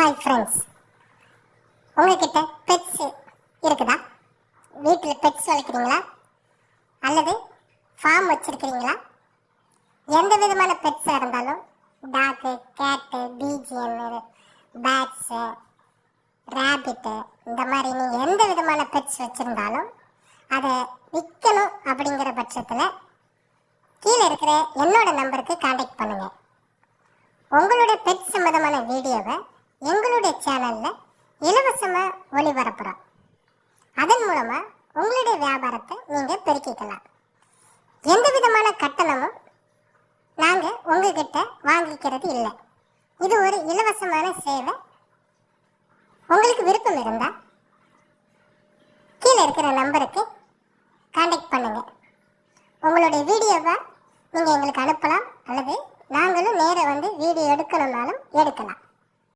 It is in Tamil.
ஹாய் ஃப்ரெண்ட்ஸ், உங்ககிட்ட பெட்ஸ் இருக்குதா? வீட்டில் பெட்ஸ் வளர்க்குறீங்களா அல்லது ஃபார்ம் வச்சுருக்கிறீங்களா? எந்த விதமான பெட்ஸாக இருந்தாலும் டாக்கு, கேட்டு, பிஜிஎம், பேட்ஸு, ரேபிட்டு, இந்த மாதிரி நீங்கள் எந்த விதமான பெட்ஸ் வச்சுருந்தாலும் அதை விற்கணும் அப்படிங்கிற பட்சத்தில் கீழே இருக்கிற என்னோட நம்பருக்கு காண்டாக்ட் பண்ணுங்கள். உங்களோட பெட் சம்மந்தமான வீடியோவை எங்களுடைய சேனலில் இலவசமாக ஒளிபரப்புகிறோம். அதன் மூலமாக உங்களுடைய வியாபாரத்தை நீங்கள் பெருக்கிக்கலாம். எந்த விதமான கட்டணமும் நாங்கள் உங்ககிட்ட வாங்கிக்கிறது இல்லை. இது ஒரு இலவசமான சேவை. உங்களுக்கு விருப்பம் இருந்தால்